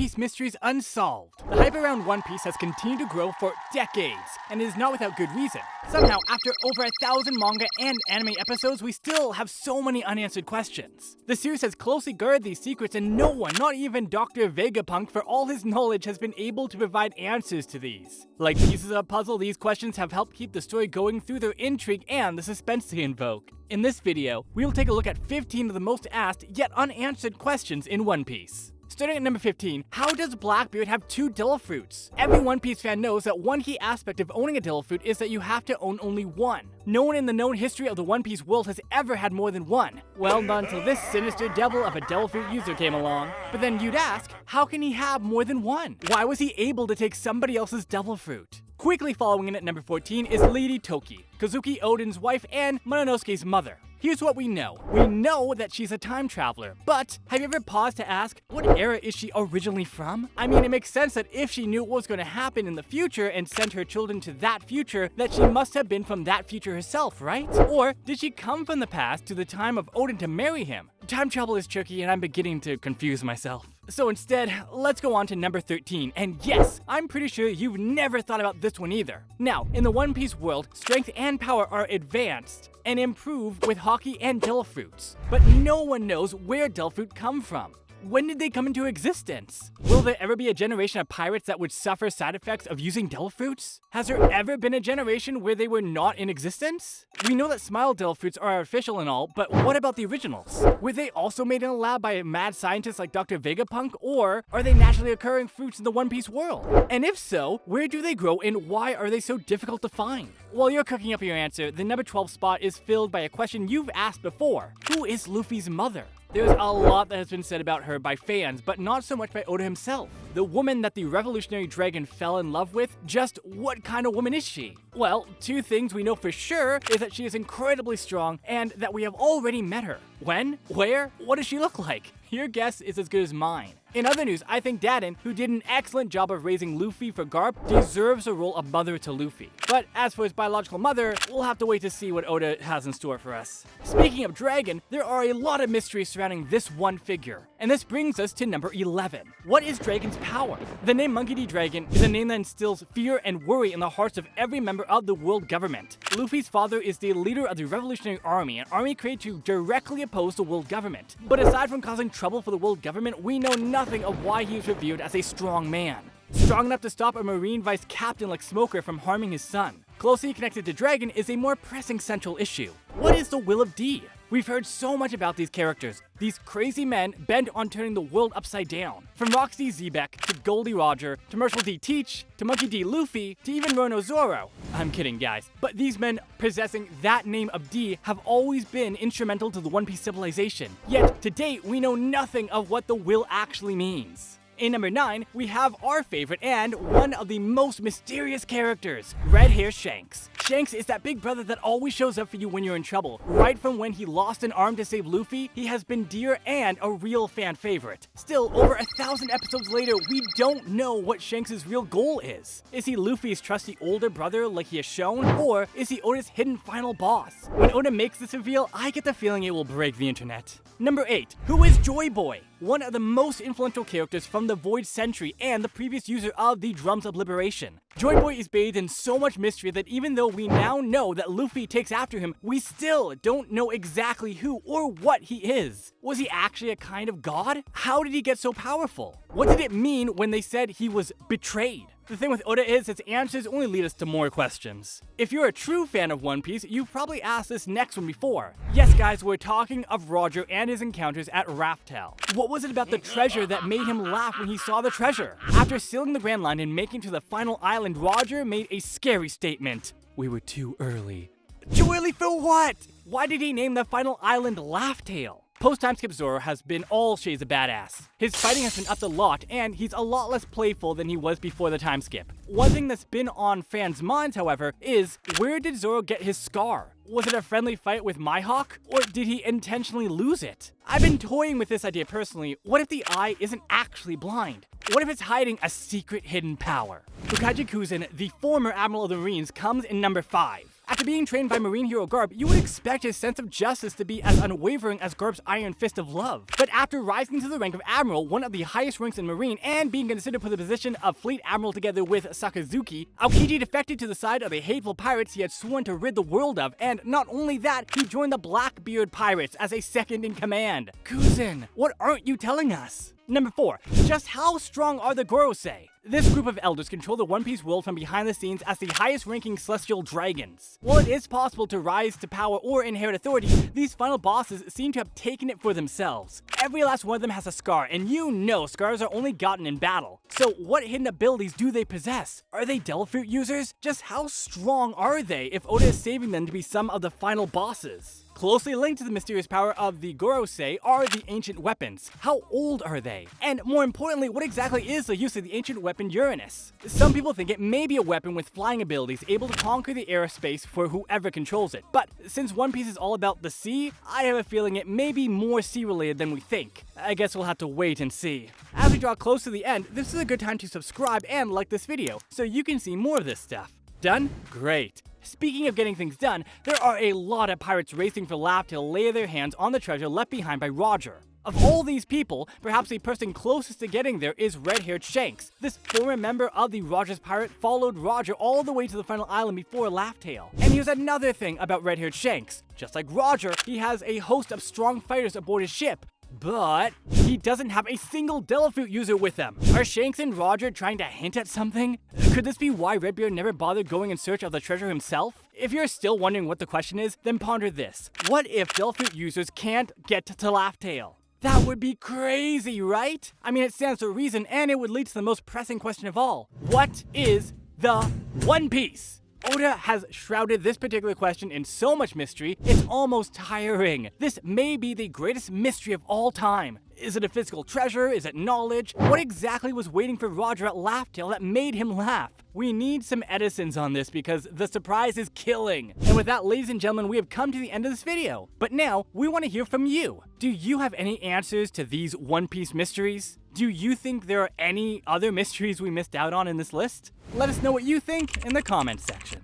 Piece mysteries unsolved. The hype around One Piece has continued to grow for decades, and it is not without good reason. Somehow, after over 1,000 manga and anime episodes, we still have so many unanswered questions. The series has closely guarded these secrets, and no one, not even Dr. Vega Punk, for all his knowledge, has been able to provide answers to these. Like pieces of a puzzle, these questions have helped keep the story going through their intrigue and the suspense they invoke. In this video, we will take a look at 15 of the most asked yet unanswered questions in One Piece. Starting at number 15, how does Blackbeard have 2 Devil Fruits? Every One Piece fan knows that one key aspect of owning a Devil Fruit is that you have to own only one. No one in the known history of the One Piece world has ever had more than one. Well, not until this sinister devil of a Devil Fruit user came along. But then you'd ask, how can he have more than one? Why was he able to take somebody else's Devil Fruit? Quickly following in at number 14 is Lady Toki, Kazuki Oden's wife and Mononosuke's mother. Here's what we know. We know that she's a time traveler, but have you ever paused to ask, what era is she originally from? I mean, it makes sense that if she knew what was going to happen in the future and sent her children to that future, that she must have been from that future herself, right? Or did she come from the past to the time of Oden to marry him? Time travel is tricky and I'm beginning to confuse myself. So instead, let's go on to number 13, and yes, I'm pretty sure you've never thought about this one either. Now, in the One Piece world, strength and power are advanced and improved with Haki and Devil Fruits, but no one knows where Devil Fruit come from. When did they come into existence? Will there ever be a generation of pirates that would suffer side effects of using Devil Fruits? Has there ever been a generation where they were not in existence? We know that Smile Devil Fruits are artificial and all, but what about the originals? Were they also made in a lab by mad scientists like Dr. Vega Punk, or are they naturally occurring fruits in the One Piece world? And if so, where do they grow and why are they so difficult to find? While you're cooking up your answer, the number 12 spot is filled by a question you've asked before. Who is Luffy's mother? There's a lot that has been said about her by fans, but not so much by Oda himself. The woman that the Revolutionary Dragon fell in love with, just what kind of woman is she? Well, 2 things we know for sure is that she is incredibly strong and that we have already met her. When? Where? What does she look like? Your guess is as good as mine. In other news, I think Daden, who did an excellent job of raising Luffy for Garp, deserves a role of mother to Luffy. But as for his biological mother, we'll have to wait to see what Oda has in store for us. Speaking of dragon, there are a lot of mysteries surrounding this one figure. And this brings us to number 11. What is Dragon's power? The name Monkey D. Dragon is a name that instills fear and worry in the hearts of every member of the world government. Luffy's father is the leader of the Revolutionary Army, an army created to directly oppose the world government. But aside from causing trouble for the world government, we know nothing of why he is revered as a strong man. Strong enough to stop a Marine vice captain like Smoker from harming his son. Closely connected to Dragon is a more pressing central issue. What is the will of D? We've heard so much about these characters. These crazy men bent on turning the world upside down. From Roxy Zebek to Goldie Roger to Marshall D. Teach to Monkey D. Luffy to even Rono Zoro. I'm kidding, guys. But these men possessing that name of D have always been instrumental to the One Piece civilization. Yet, to date, we know nothing of what the will actually means. In number 9, we have our favorite and one of the most mysterious characters, Red Hair Shanks. Shanks is that big brother that always shows up for you when you're in trouble. Right from when he lost an arm to save Luffy, he has been dear and a real fan favorite. Still, over 1,000 episodes later, we don't know what Shanks' real goal is. Is he Luffy's trusty older brother like he has shown, or is he Oda's hidden final boss? When Oda makes this reveal, I get the feeling it will break the internet. Number 8, who is Joy Boy? One of the most influential characters from the Void Century and the previous user of the Drums of Liberation. Joy Boy is bathed in so much mystery that even though we now know that Luffy takes after him, we still don't know exactly who or what he is. Was he actually a kind of god? How did he get so powerful? What did it mean when they said he was betrayed? The thing with Oda is its answers only lead us to more questions. If you're a true fan of One Piece, you've probably asked this next one before. Yes guys, we're talking of Roger and his encounters at Raftel. What was it about the treasure that made him laugh when he saw the treasure? After sealing the Grand Line and making to the final island, Roger made a scary statement. We were too early. Too early for what? Why did he name the final island Laugh-Tale? Post-timeskip Zoro has been all shades of badass. His fighting has been upped a lot, and he's a lot less playful than he was before the timeskip. One thing that's been on fans' minds, however, is where did Zoro get his scar? Was it a friendly fight with Mihawk, or did he intentionally lose it? I've been toying with this idea personally. What if the eye isn't actually blind? What if it's hiding a secret hidden power? Ukaji Kuzan, the former Admiral of the Marines, comes in number 5. After being trained by Marine hero Garp, you would expect his sense of justice to be as unwavering as Garp's iron fist of love. But after rising to the rank of Admiral, one of the highest ranks in Marine, and being considered for the position of Fleet Admiral together with Sakazuki, Aokiji defected to the side of the hateful pirates he had sworn to rid the world of, and not only that, he joined the Blackbeard Pirates as a second in command. Kuzin, what aren't you telling us? Number 4. Just how strong are the Gorosei? This group of elders control the One Piece world from behind the scenes as the highest-ranking celestial dragons. While it is possible to rise to power or inherit authority, these final bosses seem to have taken it for themselves. Every last one of them has a scar, and you know scars are only gotten in battle. So what hidden abilities do they possess? Are they Devil Fruit users? Just how strong are they if Oda is saving them to be some of the final bosses? Closely linked to the mysterious power of the Gorosei are the ancient weapons. How old are they? And more importantly, what exactly is the use of the ancient weapon Uranus? Some people think it may be a weapon with flying abilities able to conquer the aerospace for whoever controls it. But since One Piece is all about the sea, I have a feeling it may be more sea-related than we think. I guess we'll have to wait and see. As we draw close to the end, this is a good time to subscribe and like this video so you can see more of this stuff. Done? Great. Speaking of getting things done, there are a lot of pirates racing for Laugh to lay their hands on the treasure left behind by Roger. Of all these people, perhaps the person closest to getting there is red-haired Shanks. This former member of the Roger's Pirate followed Roger all the way to the final island before Laugh-Tale. And here's another thing about red-haired Shanks. Just like Roger, he has a host of strong fighters aboard his ship. But he doesn't have a single Devil Fruit user with him. Are Shanks and Roger trying to hint at something? Could this be why Redbeard never bothered going in search of the treasure himself? If you're still wondering what the question is, then ponder this. What if Devil Fruit users can't get to Laugh-Tale? That would be crazy, right? I mean, it stands to reason, and it would lead to the most pressing question of all. What is the One Piece? Oda has shrouded this particular question in so much mystery, it's almost tiring. This may be the greatest mystery of all time. Is it a physical treasure? Is it knowledge? What exactly was waiting for Roger at Laugh-Tale that made him laugh? We need some Edisons on this because the surprise is killing. And with that, ladies and gentlemen, we have come to the end of this video. But now, we want to hear from you. Do you have any answers to these One Piece mysteries? Do you think there are any other mysteries we missed out on in this list? Let us know what you think in the comments section.